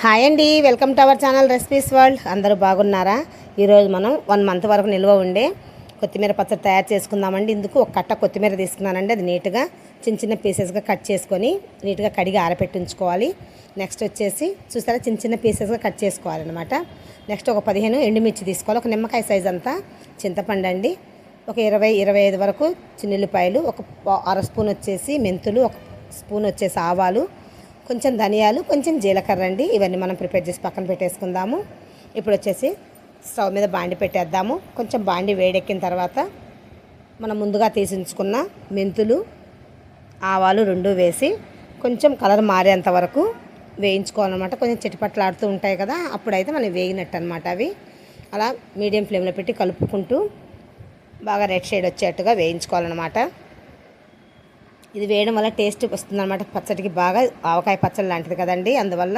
Hi అండి, welcome to our channel recipes world. అందరూ బాగున్నారా? ఈరోజు మనం 1 మంత్ వరకు నిల్వ ఉండే కొత్తిమీర పచ్చడి తయారు చేసుకుందామండి. ఇందుకు ఒక కట్ట కొత్తిమీర తీసుకున్నానండి. అది నీట్గా చిన్న చిన్న పీసెస్గా కట్ చేసుకొని నీట్గా కడిగి ఆరపెట్టి ఉంచుకోవాలి. నెక్స్ట్ వచ్చేసి చూస్తారా, చిన్న చిన్న పీసెస్గా కట్ చేసుకోవాలన్నమాట. నెక్స్ట్ ఒక 15 ఎండుమిర్చి తీసుకోవాలి. ఒక నిమ్మకాయ సైజ్ అంతా చింతపండు అండి. ఒక 20-25 వరకు చిన్నుల్లిపాయలు, ఒక అర స్పూన్ వచ్చేసి మెంతులు, ఒక స్పూన్ వచ్చేసి ఆవాలు, కొంచెం ధనియాలు, కొంచెం జీలకర్ర అండి. ఇవన్నీ మనం ప్రిపేర్ చేసి పక్కన పెట్టేసుకుందాము. ఇప్పుడు వచ్చేసి స్టవ్ మీద బాండి పెట్టేద్దాము. కొంచెం బాండి వేడెక్కిన తర్వాత మనం ముందుగా తీసి ఉంచుకున్న మెంతులు, ఆవాలు 2 వేసి కొంచెం కలర్ మారేంత వరకు వేయించుకోవాలన్నమాట. కొంచెం చిటపట్లాడుతూ ఉంటాయి కదా, అప్పుడైతే మనం వేగినట్టు అనమాట. అవి అలా మీడియం ఫ్లేమ్లో పెట్టి కలుపుకుంటూ బాగా రెడ్ షేడ్ వచ్చేట్టుగా వేయించుకోవాలన్నమాట. ఇది వేయడం వల్ల టేస్ట్ వస్తుందన్నమాట పచ్చడికి. బాగా ఆవకాయ పచ్చడి లాంటిది కదండి, అందువల్ల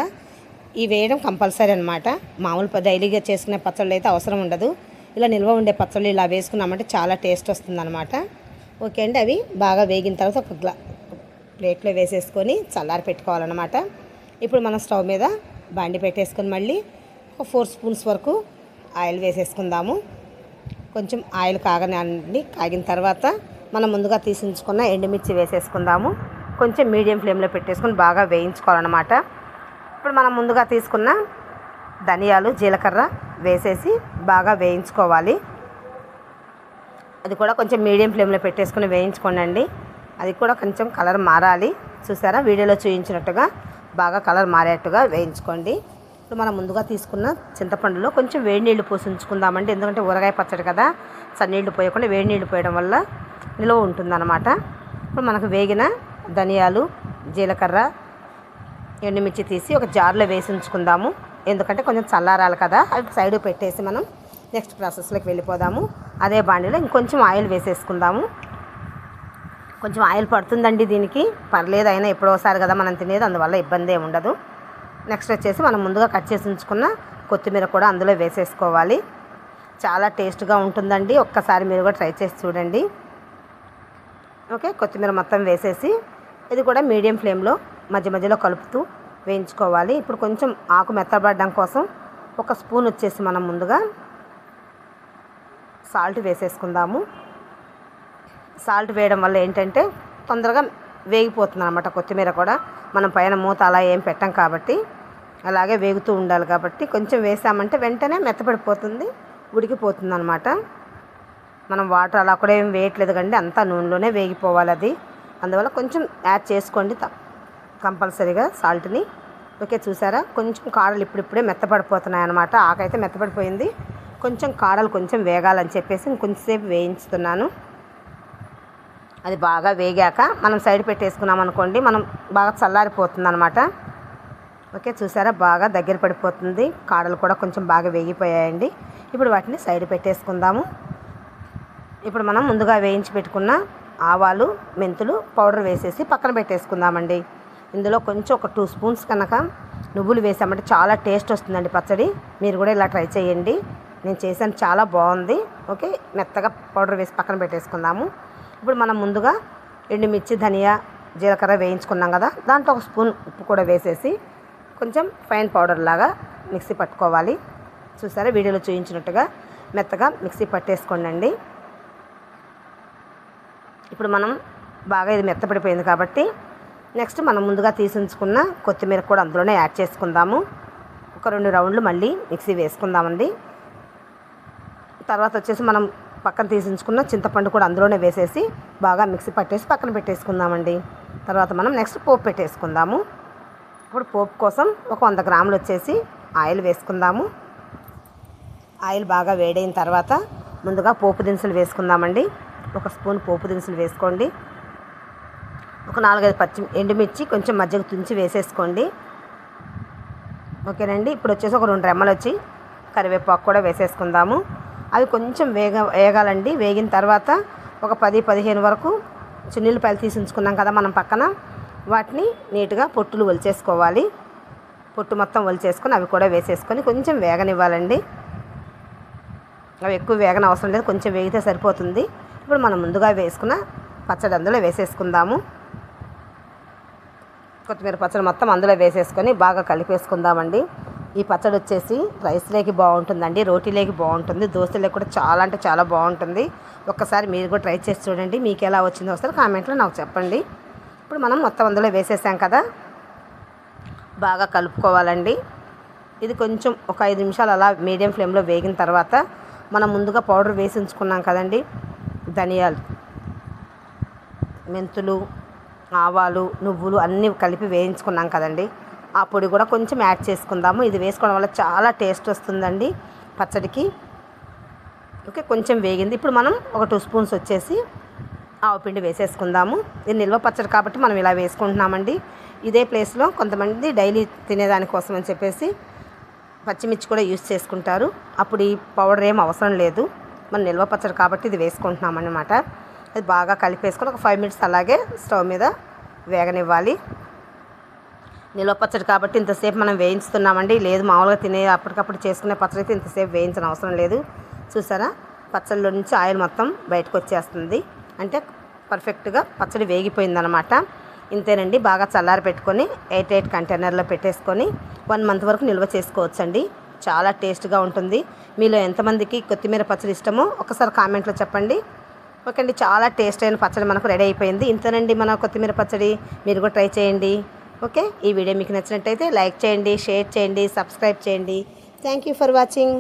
ఈ వేయడం కంపల్సరీ అనమాట. మామూలు డైలీగా చేసుకునే పచ్చళ్ళు అయితే అవసరం ఉండదు. ఇలా నిల్వ ఉండే పచ్చళ్ళు ఇలా వేసుకున్నామంటే చాలా టేస్ట్ వస్తుందన్నమాట. ఓకే అండి, అవి బాగా వేగిన తర్వాత ఒక ప్లేట్లో వేసేసుకొని చల్లారి పెట్టుకోవాలన్నమాట. ఇప్పుడు మనం స్టవ్ మీద బాండి పెట్టేసుకొని మళ్ళీ ఒక 4 స్పూన్స్ వరకు ఆయిల్ వేసేసుకుందాము. కొంచెం ఆయిల్ కాగిన తర్వాత మనం ముందుగా తీసించుకున్న ఎండుమిర్చి వేసేసుకుందాము. కొంచెం మీడియం ఫ్లేమ్లో పెట్టేసుకొని బాగా వేయించుకోవాలన్నమాట. ఇప్పుడు మనం ముందుగా తీసుకున్న ధనియాలు, జీలకర్ర వేసేసి బాగా వేయించుకోవాలి. అది కూడా కొంచెం మీడియం ఫ్లేమ్లో పెట్టేసుకొని వేయించుకోండి. అది కూడా కొంచెం కలర్ మారాలి. చూసారా, వీడియోలో చూపించినట్టుగా బాగా కలర్ మారేట్టుగా వేయించుకోండి. ఇప్పుడు మనం ముందుగా తీసుకున్న చింతపండులో కొంచెం వేడి నీళ్ళు పోసి ఉంచుకుందామండి. ఎందుకంటే ఊరగాయ పచ్చడి కదా, చన్నీళ్ళు పోయకుండా వేడి నీళ్ళు పోయడం వల్ల నిలువ ఉంటుందన్నమాట. ఇప్పుడు మనకు వేగిన ధనియాలు, జీలకర్ర, ఎండుమిర్చి తీసి ఒక జార్లో వేసి ఉంచుకుందాము. ఎందుకంటే కొంచెం చల్లారాలి కదా, అవి సైడ్ పెట్టేసి మనం నెక్స్ట్ ప్రాసెస్లోకి వెళ్ళిపోదాము. అదే బాండీలో ఇంకొంచెం ఆయిల్ వేసేసుకుందాము. కొంచెం ఆయిల్ పడుతుందండి దీనికి, పర్లేదు. అయినా ఎప్పుడోసారి కదా మనం తినేది, అందువల్ల ఇబ్బంది ఏమి ఉండదు. నెక్స్ట్ వచ్చేసి మనం ముందుగా కట్ చేసి ఉంచుకున్న కొత్తిమీర కూడా అందులో వేసేసుకోవాలి. చాలా టేస్ట్గా ఉంటుందండి. ఒక్కసారి మీరు కూడా ట్రై చేసి చూడండి. ఓకే, కొత్తిమీర మొత్తం వేసేసి ఇది కూడా మీడియం ఫ్లేమ్లో మధ్య మధ్యలో కలుపుతూ వేయించుకోవాలి. ఇప్పుడు కొంచెం ఆకు మెత్తబడడం కోసం ఒక స్పూన్ వచ్చేసి మనం ముందుగా సాల్ట్ వేసేసుకుందాము. సాల్ట్ వేయడం వల్ల ఏంటంటే తొందరగా వేగిపోతుంది అన్నమాట. కొత్తిమీర కూడా మనం పైన మూత అలా ఏం పెట్టం కాబట్టి అలాగే వేగుతూ ఉండాలి కాబట్టి కొంచెం వేసామంటే వెంటనే మెత్తపడిపోతుంది, ఉడికిపోతుంది అన్నమాట. మనం వాటర్ అలా కూడా ఏం వేయట్లేదు కండి, అంతా నూనెలోనే వేగిపోవాలి అది. అందువల్ల కొంచెం యాడ్ చేసుకోండి కంపల్సరీగా సాల్ట్ని. ఓకే, చూసారా, కొంచెం కాడలు ఇప్పుడిప్పుడే మెత్తపడిపోతున్నాయి అన్నమాట. ఆకైతే మెత్తపడిపోయింది, కొంచెం కాడలు కొంచెం వేగాలని చెప్పేసి ఇంకొంచెంసేపు వేయించుతున్నాను. అది బాగా వేగాక మనం సైడ్ పెట్టేసుకున్నాం అనుకోండి, మనం బాగా చల్లారిపోతుంది అనమాట. ఓకే, చూసారా, బాగా దగ్గర పడిపోతుంది. కాడలు కూడా కొంచెం బాగా వేగిపోయాయండి. ఇప్పుడు వాటిని సైడ్ పెట్టేసుకుందాము. ఇప్పుడు మనం ముందుగా వేయించి పెట్టుకున్న ఆవాలు, మెంతులు పౌడర్ వేసేసి పక్కన పెట్టేసుకుందామండి. ఇందులో కొంచెం ఒక 2 స్పూన్స్ కనుక నువ్వులు వేసామంటే చాలా టేస్ట్ వస్తుందండి పచ్చడి. మీరు కూడా ఇలా ట్రై చేయండి. నేను చేశాను, చాలా బాగుంది. ఓకే, మెత్తగా పౌడర్ వేసి పక్కన పెట్టేసుకుందాము. ఇప్పుడు మనం ముందుగా ఎండుమిర్చి, ధనియా, జీలకర్ర వేయించుకున్నాం కదా, దాంట్లో ఒక స్పూన్ ఉప్పు కూడా వేసేసి కొంచెం ఫైన్ పౌడర్ లాగా మిక్సీ పట్టుకోవాలి. చూసారా, వీడియోలో చూపించినట్టుగా మెత్తగా మిక్సీ పట్టేసుకోండి. ఇప్పుడు మనం బాగా ఇది మెత్తపడిపోయింది కాబట్టి నెక్స్ట్ మనం ముందుగా తీసి ఉంచుకున్న కొత్తిమీర కూడా అందులోనే యాడ్ చేసుకుందాము. ఒక 2 రౌండ్లు మళ్ళీ మిక్సీ వేసుకుందామండి. తర్వాత వచ్చేసి మనం పక్కన తీసించుకున్న చింతపండు కూడా అందులోనే వేసేసి బాగా మిక్సీ పట్టేసి పక్కన పెట్టేసుకుందామండి. తర్వాత మనం నెక్స్ట్ పోపు పెట్టేసుకుందాము. ఇప్పుడు పోపు కోసం ఒక 100 గ్రాములు వచ్చేసి ఆయిల్ వేసుకుందాము. ఆయిల్ బాగా వేడైన తర్వాత ముందుగా పోపు దినుసులు వేసుకుందామండి. ఒక స్పూన్ పోపు దినుసులు వేసుకోండి. ఒక 4-5 ఎండుమిర్చి కొంచెం మజ్జిగ తుంచి వేసేసుకోండి. ఓకేనండి, ఇప్పుడు వచ్చేసి ఒక 2 రెమ్మలు వచ్చి కరివేపాకు కూడా వేసేసుకుందాము. అవి కొంచెం వేగాలండి. వేగిన తర్వాత ఒక 10-15 వరకు చిన్నుల్లిపాయలు తీసి ఉంచుకున్నాం కదా మనం పక్కన, వాటిని నీట్గా పొట్టులు ఒలిచేసుకోవాలి. పొట్టు మొత్తం ఒలిచేసుకొని అవి కూడా వేసేసుకొని కొంచెం వేగనివ్వాలండి. అవి ఎక్కువ వేగన అవసరం లేదు, కొంచెం వేగితే సరిపోతుంది. ఇప్పుడు మనం ముందుగా వేసుకున్న పచ్చడి అందులో వేసేసుకుందాము. కొత్తిమీర పచ్చడి మొత్తం అందులో వేసేసుకొని బాగా కలిపేసుకుందామండి. ఈ పచ్చడి వచ్చేసి రైస్లోకి బాగుంటుందండి, రోటీలోకి బాగుంటుంది, దోశలోకి కూడా చాలా అంటే చాలా బాగుంటుంది. ఒక్కసారి మీరు కూడా ట్రై చేసి చూడండి. మీకు ఎలా వచ్చిందో ఒకసారి కామెంట్లో నాకు చెప్పండి. ఇప్పుడు మనం మొత్తం అందులో వేసేసాం కదా, బాగా కలుపుకోవాలండి. ఇది కొంచెం ఒక 5 నిమిషాలు అలా మీడియం ఫ్లేమ్లో వేగిన తర్వాత మనం ముందుగా పౌడర్ వేసి ఉంచుకున్నాం కదండి, ధనియాలు, మెంతులు, ఆవాలు, నువ్వులు అన్నీ కలిపి వేయించుకున్నాం కదండి, ఆ పొడి కూడా కొంచెం యాడ్ చేసుకుందాము. ఇది వేసుకోవడం వల్ల చాలా టేస్ట్ వస్తుందండి పచ్చడికి. ఓకే, కొంచెం వేగింది. ఇప్పుడు మనం ఒక 2 స్పూన్స్ వచ్చేసి ఆవపిండి వేసేసుకుందాము. ఇది నిల్వ పచ్చడి కాబట్టి మనం ఇలా వేసుకుంటున్నామండి. ఇదే ప్లేస్లో కొంతమంది డైలీ తినేదానికోసం అని చెప్పేసి పచ్చిమిర్చి కూడా యూస్ చేసుకుంటారు. అప్పుడు ఈ పౌడర్ ఏం అవసరం లేదు, మనం నిల్వ పచ్చడి కాబట్టి ఇది వేసుకుంటున్నాం అన్నమాట. అది బాగా కలిపేసుకొని ఒక 5 మినిట్స్ అలాగే స్టవ్ మీద వేగనివ్వాలి. నిల్వ పచ్చడి కాబట్టి ఇంతసేపు మనం వేయించుతున్నామండి. లేదు మామూలుగా తినే అప్పటికప్పుడు చేసుకునే పచ్చడి అయితే ఇంతసేపు వేయించిన అవసరం లేదు. చూసారా, పచ్చడిలో నుంచి ఆయిల్ మొత్తం బయటకు వచ్చేస్తుంది, అంటే పర్ఫెక్ట్గా పచ్చడి వేగిపోయిందనమాట. ఇంతేనండి. బాగా చల్లారి పెట్టుకొని 8 కంటైనర్లో పెట్టేసుకొని 1 మంత్ వరకు నిల్వ చేసుకోవచ్చండి. చాలా టేస్ట్గా ఉంటుంది. మీలో ఎంతమందికి కొత్తిమీర పచ్చడి ఇష్టమో ఒకసారి కామెంట్లో చెప్పండి. ఓకే అండి, చాలా టేస్ట్ అయిన పచ్చడి మనకు రెడీ అయిపోయింది. ఇంతేనండి మన కొత్తిమీర పచ్చడి. మీరు కూడా ట్రై చేయండి. ఓకే, ఈ వీడియో మీకు నచ్చినట్టయితే లైక్ చేయండి, షేర్ చేయండి, సబ్స్క్రైబ్ చేయండి. Thank you for watching.